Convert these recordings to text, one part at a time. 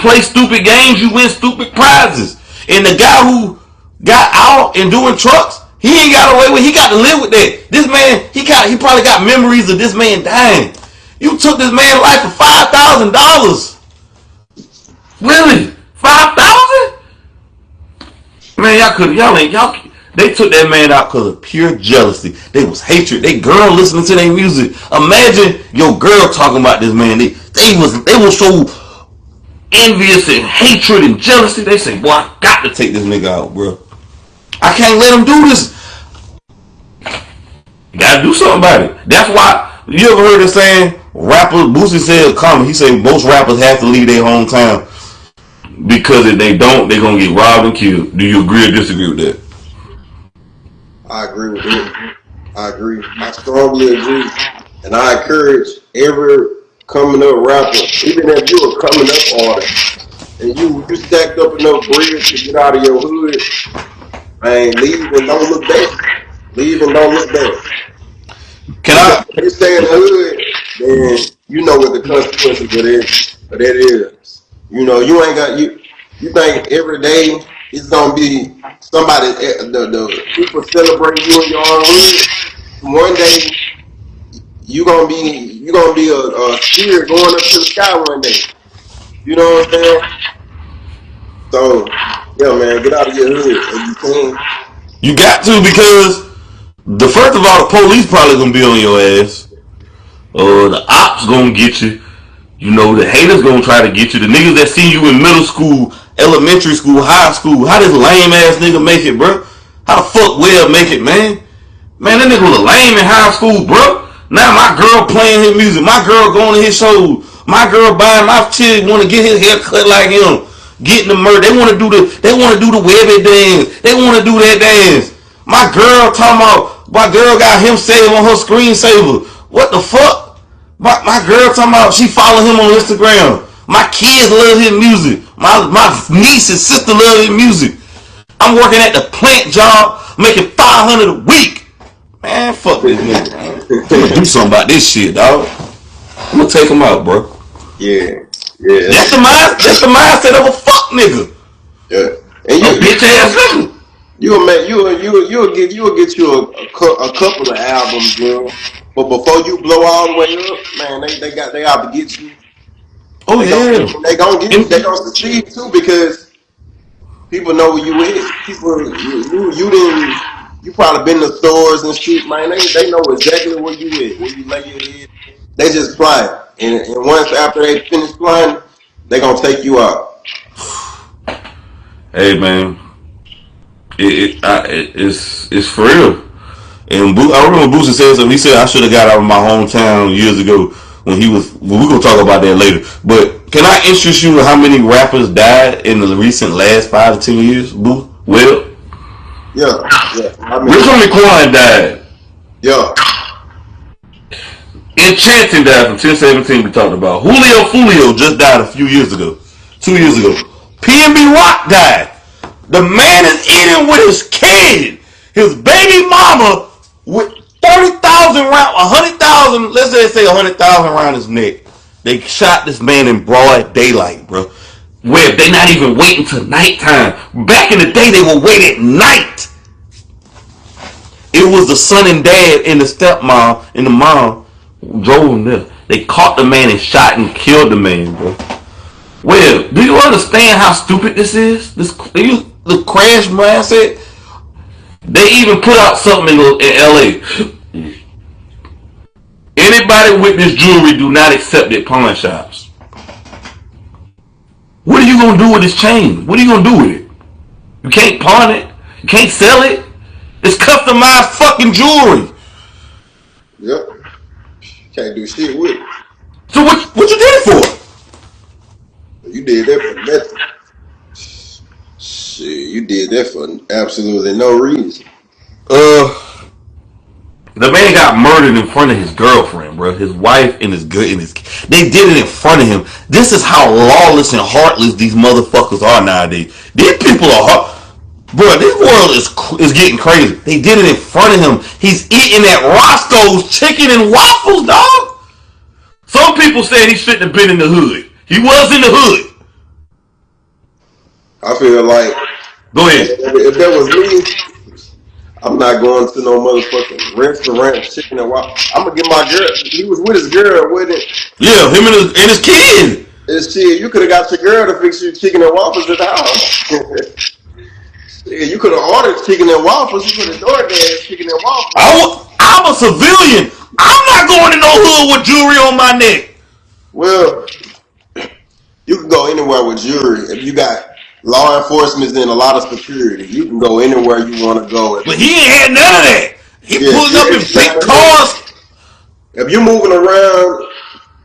play stupid games, you win stupid prizes. And the guy who got out and doing trucks, he ain't got away with. He got to live with that. This man, he probably got memories of this man dying. You took this man's life for $5,000. Really? 5,000? Man, y'all. They took that man out because of pure jealousy. They was hatred. They girl listening to their music. Imagine your girl talking about this man. They were so envious and hatred and jealousy. They say, boy, I got to take this nigga out, bro. I can't let him do this. You gotta do something about it. That's why, you ever heard the saying, rappers, Boosie said a comment, he said most rappers have to leave their hometown because if they don't, they're gonna get robbed and killed. Do you agree or disagree with that? I agree with that. I agree. I strongly agree. And I encourage every coming up rapper, even if you're a coming up artist, and you stacked up enough bread to get out of your hood, man, leave and don't look back. Leave and don't look back. If you stay in the hood, then you know what the consequences of that is. You know, you ain't got you think every day it's gonna be somebody the people celebrating you in your own hood. One day you gonna be a spirit going up to the sky one day. You know what I'm saying? So yeah, man, get out of your hood if you can. You got to, because first of all, the police probably gonna be on your ass. The ops gonna get you. You know, the haters gonna try to get you. The niggas that see you in middle school, elementary school, high school. How this lame ass nigga make it, bro? How the fuck Webb make it, man? Man, that nigga was lame in high school, bro. Now my girl playing his music. My girl going to his shows. My girl buying my chick want to get his hair cut like him. Getting the murder. They want to do the Webbie dance. They want to do that dance. My girl talking about, my girl got him saved on her screensaver. What the fuck? My girl talking about she follow him on Instagram. My kids love his music. My niece and sister love his music. I'm working at the plant job, making $500 a week. Man, fuck this nigga. I'm gonna do something about this shit, dog. I'm gonna take him out, bro. Yeah. That's the mindset of a fuck nigga. Yeah. And you bitch ass nigga. You'll get you a couple of albums, bro. But before you blow all the way up, man, they out to get you. Oh yeah. They gonna get you. They gonna succeed too, because people know where you is. People, you probably been to stores and shit, man. They know exactly where you is, where you lay your head. They just flying, and once after they finish flying, they gonna take you out. Hey man, it's for real. And I remember Boosie said something. He said I should have got out of my hometown years ago when he was. Well, we're gonna talk about that later. But can I interest you in how many rappers died in the recent last 5 to 10 years? Boo? Well, yeah. Rich Homie Quan died. Yeah. Enchanting died from 1017. We talked about Julio Fulio just died a few years ago, 2 years ago. PNB Rock died. The man is eating with his kid, his baby mama, with 30,000 rounds, 100,000. Let's say 100,000 around his neck. They shot this man in broad daylight, bro. Where they not even waiting till nighttime. Back in the day, they would wait at night. It was the son and dad and the stepmom and the mom drove him there. They caught the man and shot and killed the man, bro. Well, do you understand how stupid this is? The crash mindset. They even put out something in LA. Anybody with this jewelry do not accept at pawn shops. What are you gonna do with this chain? What are you gonna do with it? You can't pawn it. You can't sell it. It's customized fucking jewelry. Yep. Can't do shit with it. So what you did it for? You did that for nothing. Shit, you did that for absolutely no reason. The man got murdered in front of his girlfriend, bro. His wife and his they did it in front of him. This is how lawless and heartless these motherfuckers are nowadays. These people are bro, this world is getting crazy. They did it in front of him. He's eating at Roscoe's chicken and waffles, dog. Some people said he shouldn't have been in the hood. He was in the hood. I feel like Go ahead. if that was me, I'm not going to no motherfucking restaurant, chicken and waffles. I'm gonna get my girl. He was with his girl, with it. Yeah, him and his kid. And shit, you could have got your girl to fix you chicken and waffles at the house. Shit, you could have ordered chicken and waffles. You could have DoorDash chicken and waffles. I'm a civilian. I'm not going to no hood with jewelry on my neck. Well, you can go anywhere with jewelry if you got law enforcement and a lot of security. You can go anywhere you want to go. But he ain't had none of that. He Yeah, pulling up in big cars. if you're moving around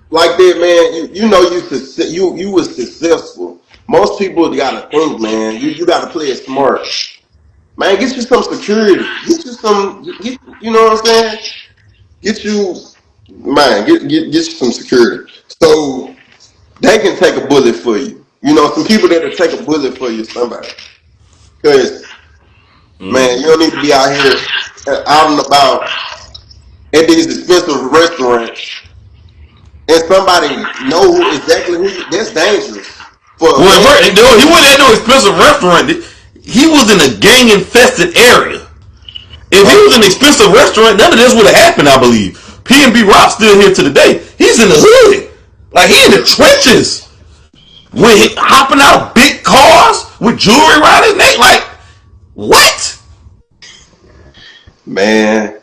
like that, man, you know you was successful. Most people gotta think, man. You gotta play it smart, man. Get you some security. Get you some. You know what I'm saying? Get you, man. Get you some security. So they can take a bullet for you. You know, some people that'll take a bullet for you. Somebody, because man, you don't need to be out here out and about at these expensive restaurants. And somebody know exactly who you, that's dangerous. Well, he wasn't at no expensive restaurant. He was in a gang infested area. If he was in an expensive restaurant, none of this would have happened, I believe. P&B Rock still here to the day. He's in the hood. Like, he in the trenches. When he hopping out of big cars with jewelry around his neck. Like, what? Man,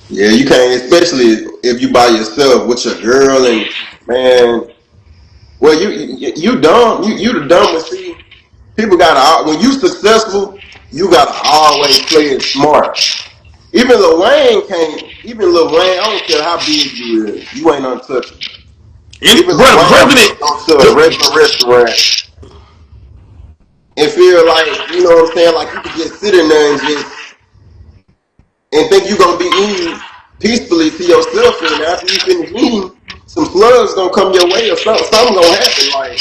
yeah, you can't, especially if you by yourself with your girl and man. Well, you dumb. You the dumbest. See, people gotta when you successful, you gotta always play it smart. Even Lil Wayne can't. Even Lil Wayne, I don't care how big you is, you ain't untouchable. Even Lil Wayne President, go to a regular restaurant and feel like, you know what I'm saying, like you could just sit in there and just and think you're gonna be eating peacefully to yourself, and after you finish eating, some slugs gonna come your way or something gonna happen. Like,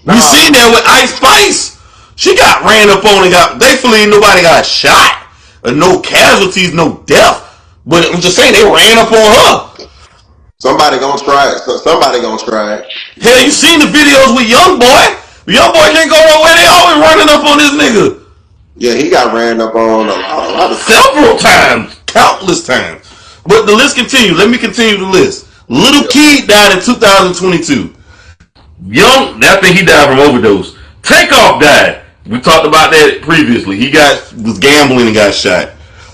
we nah, seen that with Ice Spice. She got ran up on and thankfully nobody got shot. No casualties, no death. But I'm just saying, they ran up on her. somebody gonna try it. Somebody gonna try it. Hell, you seen the videos with Young Boy? Young Boy can't go nowhere. They always running up on this nigga. Yeah, he got ran up on a lot of several times, countless times. But the list continues. Let me continue the list. Little Kid died in 2022. Young, I think he died from overdose. Takeoff died. We talked about that previously. He was gambling and got shot.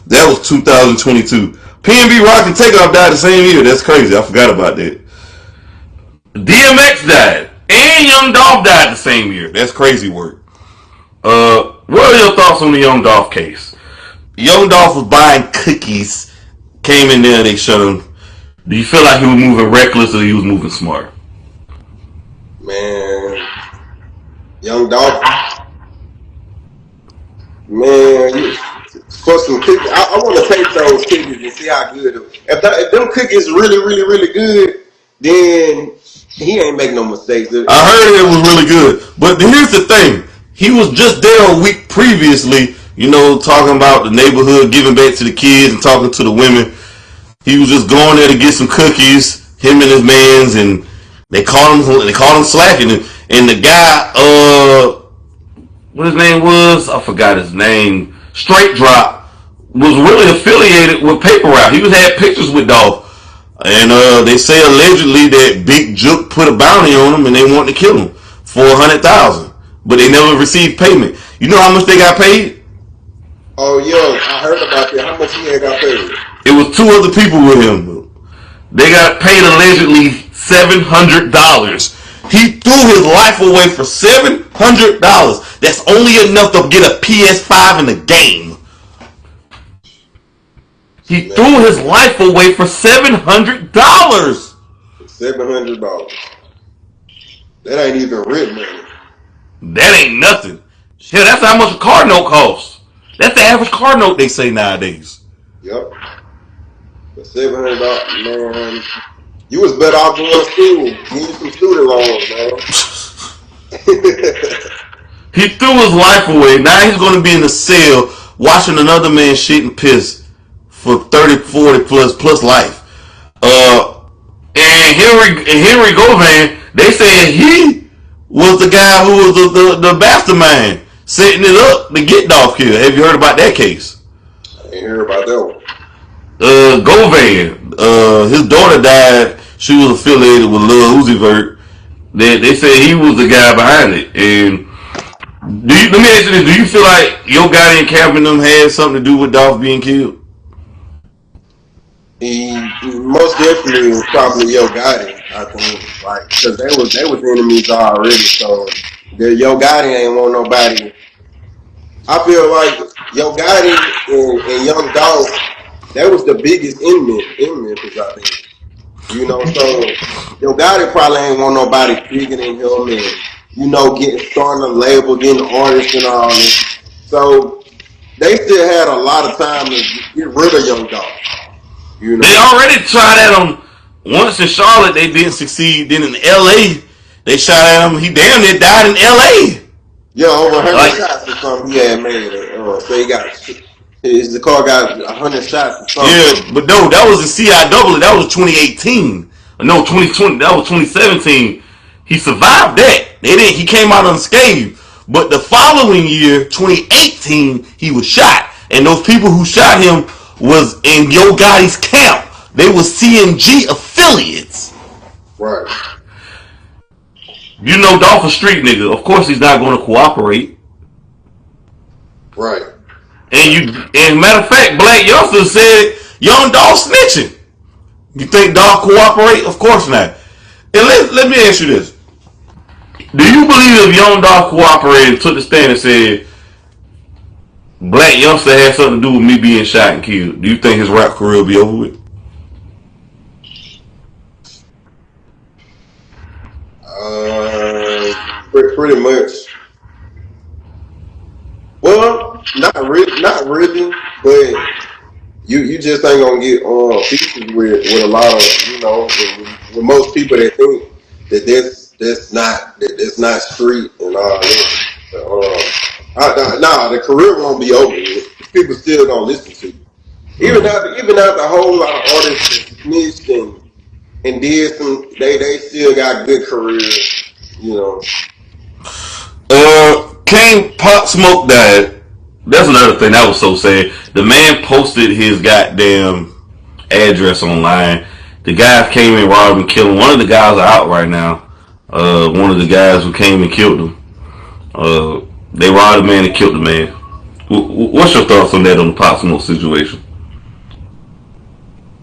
That was 2022. P&B Rock and Takeoff died the same year. That's crazy. I forgot about that. DMX died. And Young Dolph died the same year. That's crazy work. What are your thoughts on the Young Dolph case? Young Dolph was buying cookies. Came in there, they shut him. Do you feel like he was moving reckless or he was moving smart? man. Young Dolph, man. For some cookies, I want to taste those cookies and see how good. If them cookies really, really, really good, then he ain't make no mistakes. I heard it was really good. But here's the thing. He was just there a week previously, talking about the neighborhood, giving back to the kids and talking to the women. He was just going there to get some cookies, him and his mans, and they caught him slacking. And the guy, what his name was? I forgot his name. Straight Drop was really affiliated with Paper Route. He had pictures with Dolph. And they say allegedly that Big Jook put a bounty on him and they wanted to kill him for $100,000, but they never received payment. You know how much they got paid? Oh yeah, I heard about that. How much he had got paid? It was two other people with him. They got paid allegedly $700. He threw his life away for $700. That's only enough to get a PS5 in the game. He threw his life away for $700. $700. That ain't even rent money. That ain't nothing. Shit, that's how much a car note costs. That's the average car note they say nowadays. Yep. For $700, man. You was better off going to school. You need some student loans, man. He threw his life away. Now he's going to be in the cell watching another man shit and piss for 30, 40 plus life. And Henry Govan, they said he was the guy who was the mastermind. setting it up to get Dolph killed. Have you heard about that case? I didn't hear about that one. Govan, his daughter died. She was affiliated with Lil Uzi Vert. They said he was the guy behind it. And let me ask you this: do you feel like Yo Gotti and Calvin them had something to do with Dolph being killed? He most definitely was probably Yo Gotti, I think, like because they was enemies already. So the Yo Gotti ain't want nobody. I feel like Yo Gotti and Young Dolph, that was the biggest in Memphis, I think. So Yo Gotti probably ain't want nobody bigger than him, and getting starting a label, getting artists and all this. So they still had a lot of time to get rid of Young Dolph. They already tried at him once in Charlotte. They didn't succeed. Then in L.A., they shot at him. He damn near died in L.A. Yeah, over 100 shots or something he had made. So he got the car got 100 shots or something. Yeah, but no, that was the CIW. That was 2018. No, 2020. That was 2017. He survived that. He came out unscathed. But the following year, 2018, he was shot. And those people who shot him was in Yo Gotti's camp. They were CMG affiliates. Right. Dolph a street nigga. Of course he's not going to cooperate. Right. And matter of fact, Black Youngster said Young Dolph snitching. You think Dolph cooperate? Of course not. And let me ask you this. Do you believe if Young Dolph cooperated, took the stand and said Black Youngster had something to do with me being shot and killed, do you think his rap career will be over with? Pretty much. Well, not really, but you just ain't gonna get pieces with a lot of with most people that think that that's not street and all that. The career won't be over. People still gonna listen to you. Even after a whole lot of artists snitched and did some, they still got good careers. King Pop Smoke died. That's another thing that was so sad. The man posted his goddamn address online. The guys came and robbed him and killed him. One of the guys are out right now. One of the guys who came and killed him. They robbed the man and killed the man. What's your thoughts on that, on the Pop Smoke situation?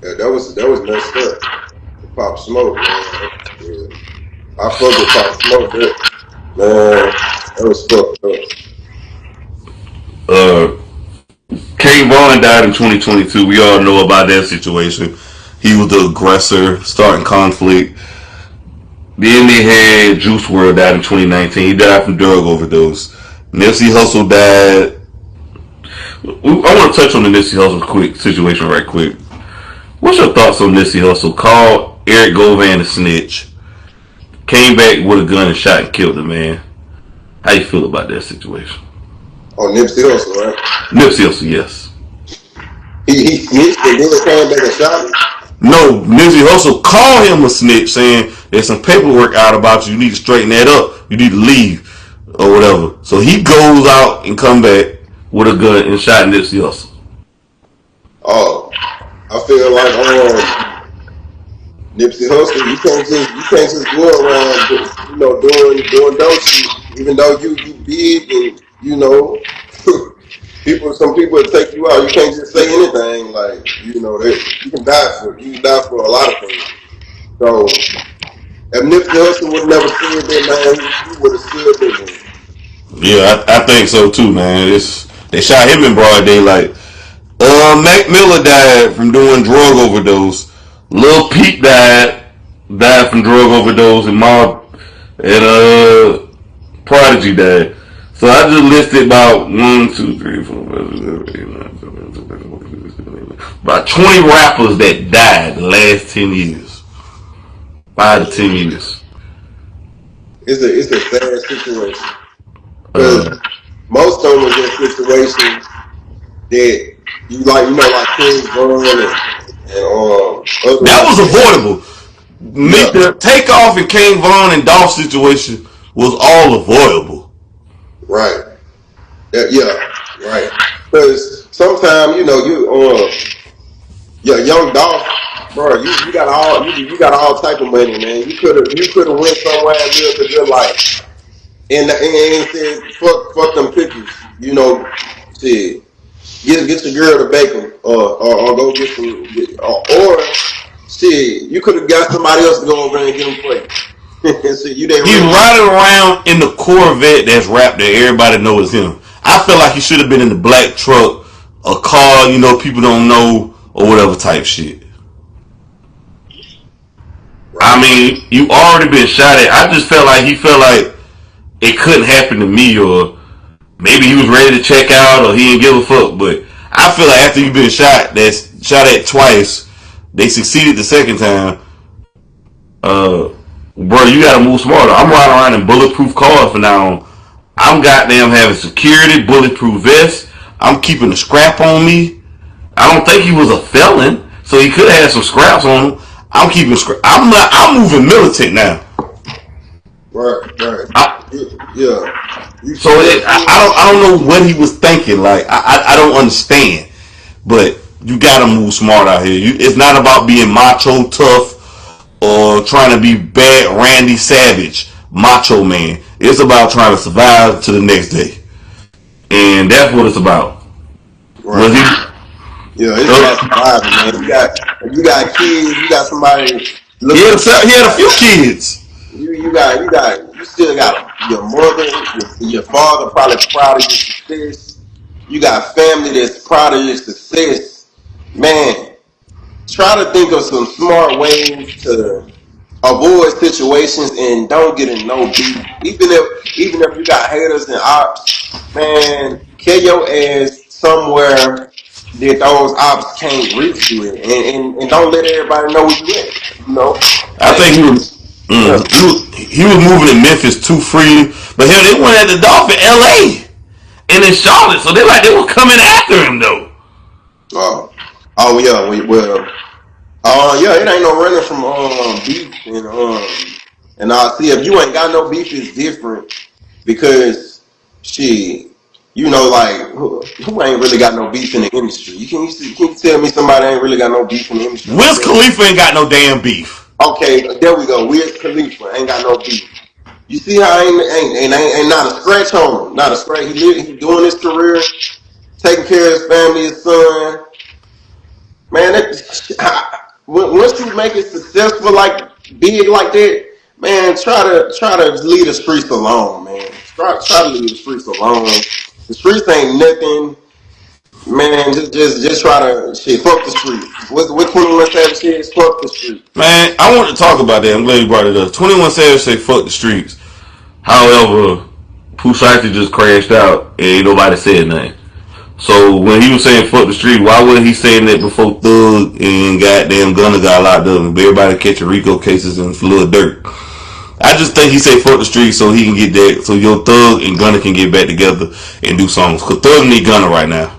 Yeah, that was messed up. Pop Smoke, man. Yeah. I fuck with Pop Smoke, man. That was fucked up. Kane Vaughn died in 2022. We all know about that situation. He was the aggressor, starting conflict. Then they had Juice WRLD died in 2019. He died from drug overdose. Nipsey Hussle died. I want to touch on the Nipsey Hussle situation right quick. What's your thoughts on Nipsey Hussle? Called Eric Govan a snitch. Came back with a gun and shot and killed the man. How you feel about that situation? Oh, Nipsey Hussle, right? Nipsey Hussle, yes. He snitched and then came back and shot him? No, Nipsey Hussle called him a snitch, saying there's some paperwork out about you. You need to straighten that up. You need to leave or whatever. So he goes out and come back with a gun and shot Nipsey Hussle. Oh, I feel like Nipsey Hussle, you can't just go around, doing dope shit, even though you big and some people will take you out. You can't just say anything like you can die for a lot of things. So if Nipsey Hussle would never said that, man, he would have stood there. Yeah, I think so too, man. They shot him in broad daylight. Mac Miller died from doing drug overdose. Lil Peep died from drug overdose, and Prodigy died. So I just listed about 1, 2, 3, 4, 5, 6, 7, 8, 9, 10, about 20 rappers that died the last 10 years. 5 to 10 years. It's a sad situation. Because most of them was in situations that like King Von and that was avoidable. Yeah. The Takeoff and King Von and Dolph situation was all avoidable. Right. yeah, right. Because sometimes yeah, young Dolph, bro, you got you got all type of money, man. You could have went somewhere and lived a good life, and said fuck them cookies, shit. Get your girl to bake them, or go get some, or shit. You could have got somebody else to go over there and get them plates. Shit, you didn't He's really. riding around in the Corvette that's wrapped that everybody knows him. I feel like he should have been in the black truck, a car, people don't know, or whatever type shit. I Right. mean, you already been shot at. I just felt like he felt like it couldn't happen to me, or maybe he was ready to check out, or he didn't give a fuck. But I feel like after you've been shot at twice, they succeeded the second time. Uh, bro, you gotta move smarter. I'm riding around in bulletproof cars from now on. I'm goddamn having security, bulletproof vest. I'm keeping the scrap on me. I don't think he was a felon, so he could have had some scraps on him. I'm keeping scrap. I'm not. I'm moving militant now. Right. Right. I, Yeah. You so see that I shit? don't. I don't know what he was thinking. Like I don't understand. But you gotta move smart out here. It's not about being macho tough or trying to be bad Randy Savage, macho man. It's about trying to survive to the next day, and that's what it's about. Was Right. he? Yeah, it's about surviving, man. You got kids. You got somebody He looking. he had a few kids. You still got your mother, your father probably proud of your success. You got family that's proud of your success. Man, try to think of some smart ways to avoid situations and don't get in no beef. Even if you got haters and ops, man, kill your ass somewhere that those ops can't reach you in, and don't let everybody know where you at. I Like, think yeah. he was moving in Memphis too freely, but hell, they went at the Dolphin L.A. and in Charlotte, so they were coming after him though. Oh, oh yeah. Well, yeah. It ain't no running from beef and I see if you ain't got no beef, it's different because she, like who ain't really got no beef in the industry. You can tell me somebody ain't really got no beef in the industry like Wiz that. Khalifa ain't got no damn beef. Okay, there we go. Wiz Khalifa ain't got no beef. You see how ain't not a scratch on him, not a scratch. He doing his career, taking care of his family, his son. Man, once you make it successful, like big like that, man, try to leave the streets alone, man. Try to leave the streets alone. The streets ain't nothing, man. Just try to shit. Fuck the streets. What 21 Savage says? Fuck the streets. Man, I want to talk about that. I'm glad you brought it up. 21 Savage say fuck the streets. However, Pooh Shiesty just crashed out and ain't nobody said nothing. So when he was saying fuck the street, why wasn't he saying that before Thug and goddamn Gunna got locked up and everybody catching Rico cases and Lil Durk? I just think he said fuck the street so he can get that, so your Thug and Gunna can get back together and do songs. Cause Thug need Gunna right now.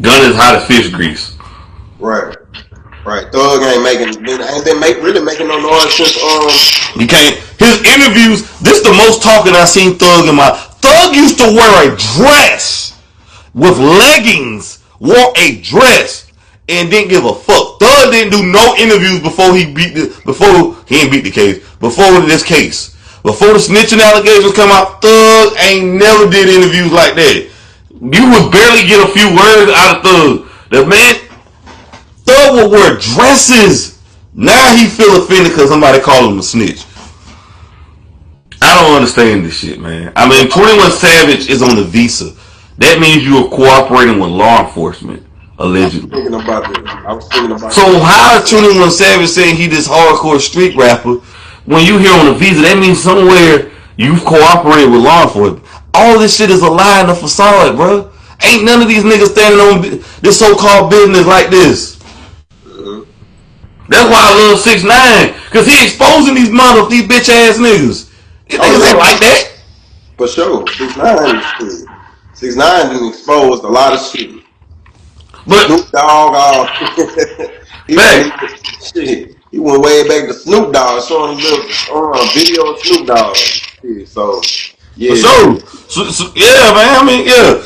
Gunna is hot as fish grease. Right, right. Thug ain't been really making no noise since He can't. His interviews. This is the most talking I seen Thug in my. Thug used to wear a dress with leggings, wore a dress, and didn't give a fuck. Thug didn't do no interviews before he ain't beat the case. Before this case. Before the snitching allegations come out, Thug ain't never did interviews like that. You would barely get a few words out of Thug. The man Thug would wear dresses. Now he feel offended because somebody called him a snitch. I don't understand this shit, man. I mean, 21 Savage is on the visa. That means you are cooperating with law enforcement, allegedly. I was thinking about So that. how is 21 Savage saying he this hardcore street rapper when you here on a visa? That means somewhere you've cooperated with law enforcement. All this shit is a lie in the facade, bro. Ain't none of these niggas standing on this so-called business like this. Mhm. That's why I love 6ix9ine, cause he exposing these bitch ass niggas. These Oh niggas ain't yeah, like that. for sure. 6ix9ine shit. 6ix9ine done exposed a lot of shit. But Snoop Dogg, he back went shit. He went way back to Snoop Dogg, showing a little video of Snoop Dogg. Shit, so for yeah, sure. So, yeah, man. I mean, yeah.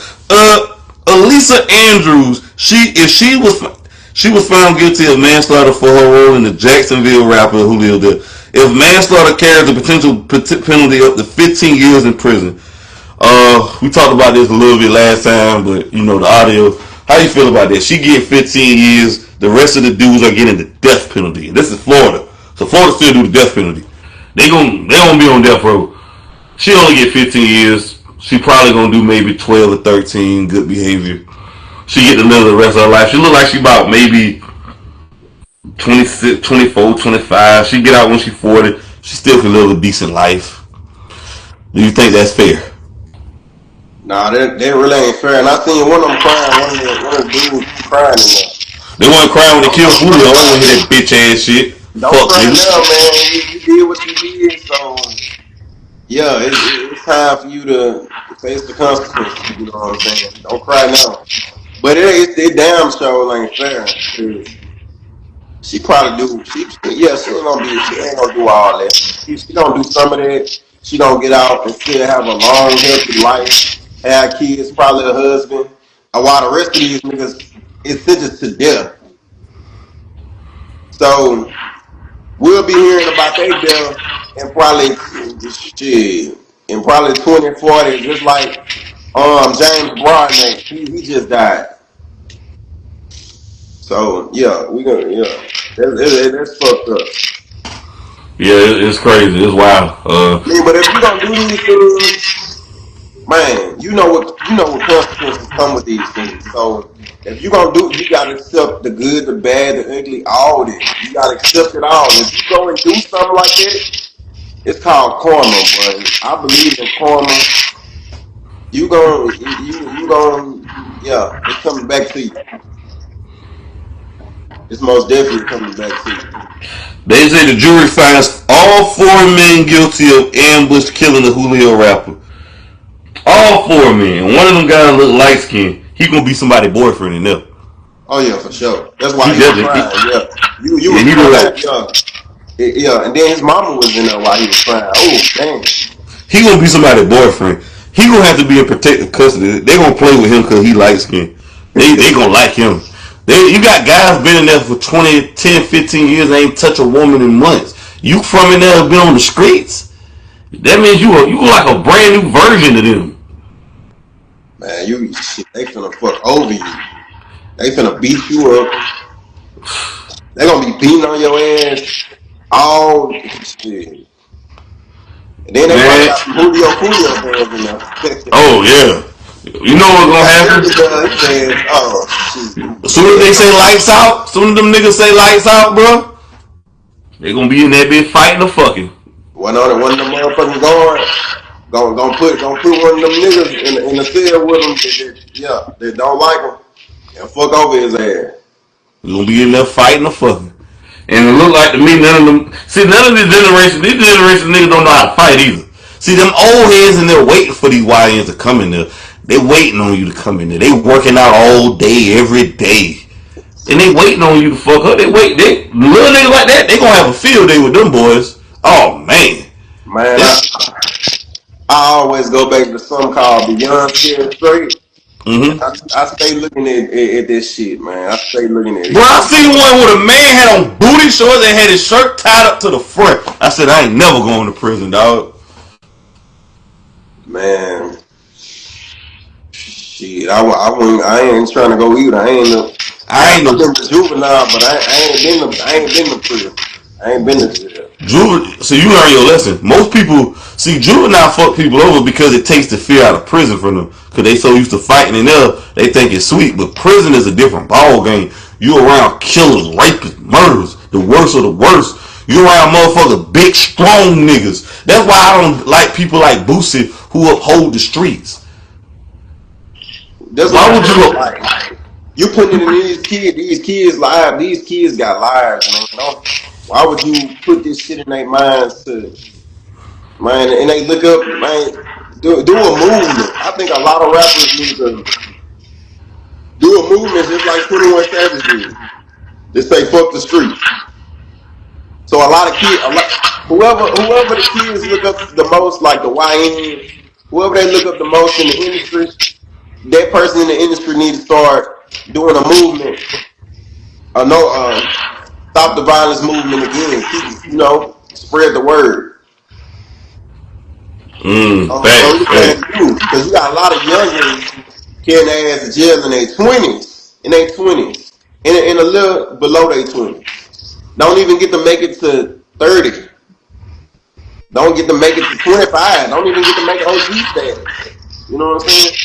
Elisa Andrews. She was found guilty of manslaughter for her role in the Jacksonville rapper who lived there. If manslaughter carries a potential penalty up to 15 years in prison. We talked about this a little bit last time, but you know the audio. How you feel about that? She get 15 years. The rest of the dudes are getting the death penalty. And this is Florida, so Florida still do the death penalty. They gonna be on death row. She only get 15 years. She probably gonna do maybe 12 or 13 good behavior. She get to live the rest of her life. She look like she about maybe 26, 24, 25. She get out when she 40. She still can live a decent life. Do you think that's fair? Nah, that really ain't fair. And I seen one of them crying. One of the dudes crying in there. They wasn't crying when they killed Julio. I don't want to hear that bitch ass shit. Don't Fuck, cry nigga. now, man. You did what you did, so yeah, it's time for you to face the consequences. You know what I'm saying? Don't cry now. But it damn sure ain't fair. 'Cause she probably do. She ain't gonna do all that. She gonna do some of that. She gonna get out and still have a long, healthy life, have kids, probably a husband. And while the rest of these niggas is sentenced to death. So we'll be hearing about their death in probably shit in probably 2040, just like James Broadway. He just died. So yeah, we gonna that's fucked up. Yeah, it's crazy. It's wild. I mean, but if you gonna do these things, man, you know what consequences come with these things. So if you gonna do, you gotta accept the good, the bad, the ugly, all that. You gotta accept it all. If you go and do something like that, it's called karma, boy. I believe in karma. You going yeah, it's coming back to you. It's most definitely coming back to you. They say the jury finds all four men guilty of ambush killing the Julio rapper. All four men. One of them guys look light skinned. He gonna be somebody's boyfriend in there. Oh yeah, for sure. That's why He he was definitely. crying. Yeah, you Yeah, was he look crying. like Yeah, yeah. And then his mama was in there while he was crying. Oh damn. he gonna be somebody's boyfriend. He gonna have to be in protective custody. They gonna play with him because he light skinned. They gonna like him. You got guys been in there for 20, 10, 15 years and ain't touch a woman in months. You from in there have been on the streets. That means you like a brand new version of them. Man, they finna fuck over you. They finna beat you up. They gonna be beating on your ass all shit. And then they probably Man. got some Julio fans in there. Oh yeah. You know what's gonna happen? His ass, oh shit. As soon as they say lights out, as soon as them niggas say lights out, bro, they gonna be in that bitch fighting the fucking. One of them motherfucking guards gonna put one of them niggas in the cell with them that don't like him and fuck over his ass. We gonna be in there fighting the fucking. And it look like to me none of them. See, none of these generation niggas don't know how to fight either. See, them old heads in there waiting for these YNs to come in there. They waiting on you to come in there. They working out all day, every day. And they waiting on you to fuck up. They little niggas like that, they gonna have a field day with them boys. Oh man. Man, This, I always go back to something called Beyond Scared Straight. mm-hmm. I stay looking at this shit, man. I stay looking at Bro, it. I seen one where the man had on booty shorts and had his shirt tied up to the front. I said, I ain't never going to prison, dog. Man, shit, I ain't trying to go either. I ain't I've no been to juvenile, but I ain't been to prison. I ain't been to jail. juvenile. So you learn your lesson. Most people see juvenile fuck people over because it takes the fear out of prison from them. Because they so used to fighting in there, they think it's sweet. But prison is a different ball game. You around killers, rapists, murderers, the worst of the worst. You around motherfuckers, big, strong niggas. That's why I don't like people like Boosie who uphold the streets. That's what Why I'm would you saying. look? Like you putting it in these kids' lives. These kids got lives, man. Why would you put this shit in their minds to man? And they look up, man. Do a movement. I think a lot of rappers need to do a movement just like 21 Savage did. They say fuck the streets. So a lot of kids, whoever the kids look up the most, like the YNs, whoever they look up the most in the industry, that person in the industry need to start doing a movement. No, stop the violence movement again. Keep, spread the word. So he's Facts. saying youth, because you got a lot of youngins carrying their ass to jail in their twenties, in a little below their 20s. Don't even get to make it to 30. Don't get to make it to 25. Don't even get to make OG status. You know what I'm saying?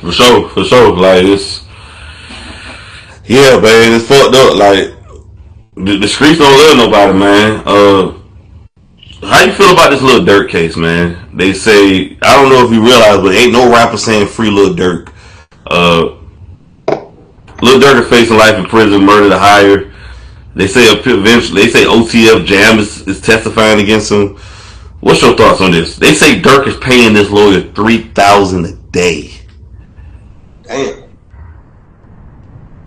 For sure. Like it's yeah, man, it's fucked up. Like the streets don't love nobody, man. How you feel about this Lil Durk case, man? They say I don't know if you realize, but ain't no rapper saying free Lil Durk. Uh, Lil Durk is facing life in prison, murder to hire. They say eventually, they say OTF Jam is testifying against him. What's your thoughts on this? They say Durk is paying this lawyer $3,000 a day, Damn.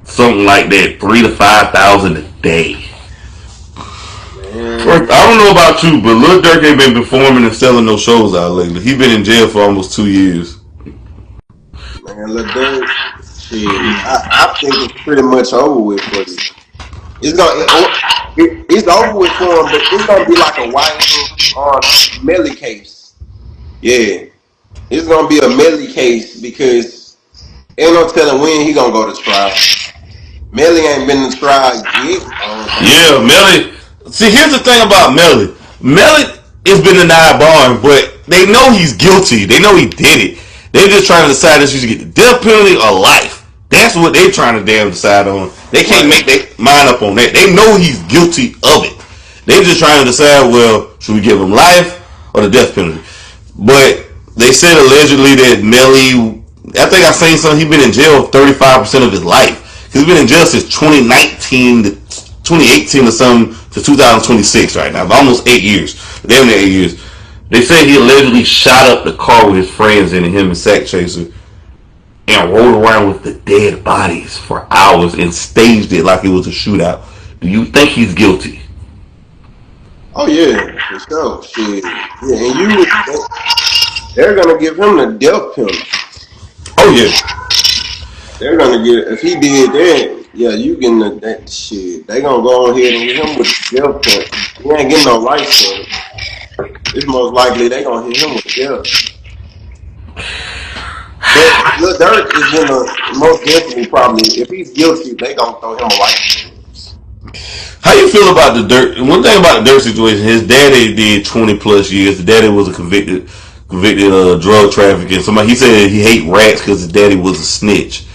something like that, 3 to 5 thousand a day. Man, I don't know about you, but Lil Durk ain't been performing and selling no shows out lately. He been in jail for almost 2 years. man, Lil Durk, shit. I think it's pretty much over with for you. It's over with for him, but it's gonna be like a White Melly case. Yeah, it's gonna be a Melly case because ain't no telling when he gonna go to trial. Melly ain't been to trial yet. I don't think. Yeah, Melly. See, here's the thing about Melly. Melly has been denied bond, but they know he's guilty. They know he did it. They just trying to decide if he should get the death penalty or life. That's what they trying to damn decide on. They can't Right. make their mind up on that. They know he's guilty of it. They just trying to decide, well, should we give him life or the death penalty? But they said allegedly that Melly, I think I seen something, he been in jail 35% of his life. He's been in jail since 2019 to 2018 or something to 2026 right now. Almost 8 years. Damn near 8 years. They say he allegedly shot up the car with his friends in him and Sack Chaser and rode around with the dead bodies for hours and staged it like it was a shootout. Do you think he's guilty? Oh yeah, for sure. Shit. Yeah, and they're gonna give him the death penalty. Oh yeah. They're gonna get if he did that. Yeah, you getting that shit. They gonna go ahead and hit him with the death penalty. He ain't getting no life sentence. It's most likely they gonna hit him with death. But Lil Durk is gonna most definitely probably if he's guilty, they gonna throw him a life sentence. How you feel about the Dirt? One thing about the Dirt situation, his daddy did 20 plus years. The daddy was a convicted drug trafficking. Somebody he said he hate rats because his daddy was a snitch.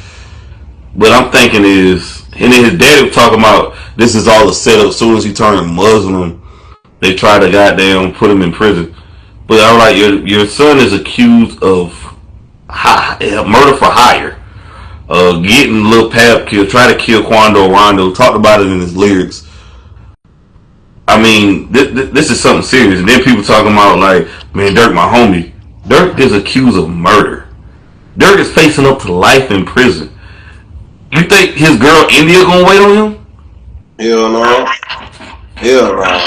What I'm thinking is, and then his daddy was talking about this is all a setup. As soon as he turned Muslim, they try to goddamn put him in prison. But I'm like, your son is accused of murder for hire, getting Lil Pap killed, try to kill Quando Rondo. Talked about it in his lyrics. I mean, this is something serious. And then people talking about like, man, Durk, my homie. Durk is accused of murder. Durk is facing up to life in prison. You think his girl India gonna wait on him? Hell no. Hell no.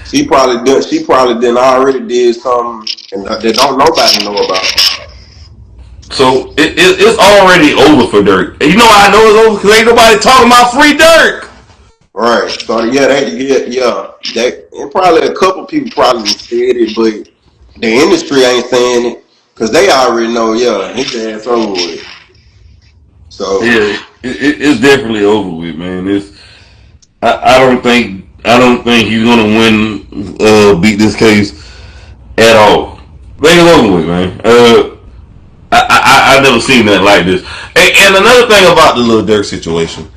She probably did already did something and that don't nobody know about. So it's already over for Durk. And you know how I know it's over? Because ain't nobody talking about free Durk. Right. So yeah, that and probably a couple people probably said it, but the industry ain't saying it because they already know. Yeah, his ass over with. So Yeah, it's definitely over with, man. I don't think he's gonna win, beat this case at all. Think it's over with, man. I never seen that like this. And another thing about the Lil Durk situation,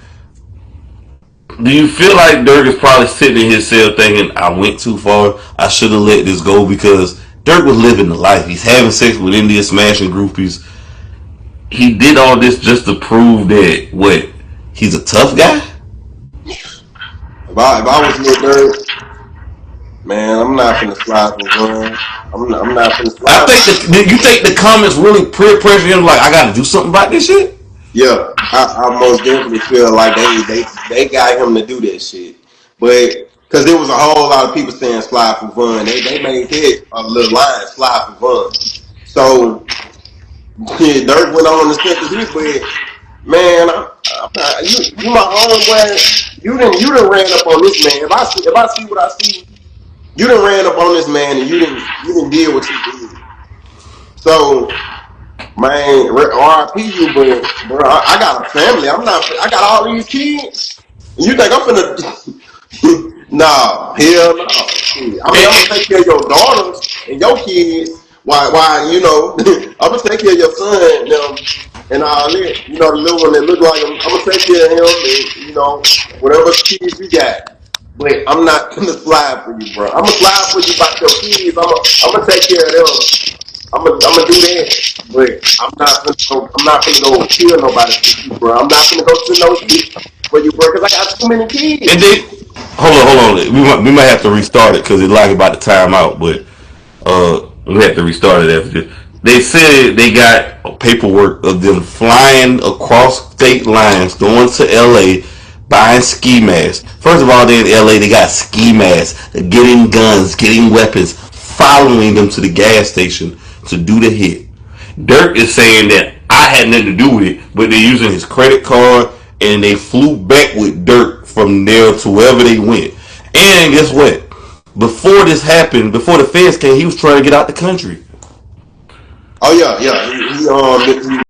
do you feel like Durk is probably sitting in his cell thinking, I went too far, I should have let this go? Because Durk was living the life. He's having sex with India, smashing groupies. He did all this just to prove that, what, he's a tough guy? if I was Lil Durk, man, I'm not finna slide for one. I'm not finna I slide. think you think the comments really peer pressure him like, I gotta do something about this shit? Yeah, I most definitely feel like they got him to do that shit, but because there was a whole lot of people saying slide for fun, they made that a little line slide for fun. So Dirk went on to sent his, but man, you my homeboy. You done ran up on this man. If I see what I see, you done ran up on this man, and you didn't deal what you did. So man, RIP you, but bro, I got a family. I got all these kids. You think I'm finna? Nah, hell no. Shit. I mean, I'm gonna take care of your daughters and your kids. Why, I'm gonna take care of your son and and all that. The little one that look like him. I'm gonna take care of him and whatever kids you got. But I'm not gonna slide for you, bro. I'm gonna slide for you about your kids. I'm gonna take care of them. I'm gonna do that, but I'm not gonna go kill nobody for you, bro. I'm not gonna go to no shit for you, bro, because I got too many And kids. they hold on. We might have to restart it because it's like about to time out. But we have to restart it after this. They said they got paperwork of them flying across state lines, going to LA, buying ski masks. First of all, they in LA, they got ski masks, getting guns, getting weapons, following them to the gas station to do the hit. Dirk is saying that I had nothing to do with it, but they're using his credit card and they flew back with Dirk from there to wherever they went. And guess what? Before this happened, before the feds came, he was trying to get out the country. Oh yeah, yeah. He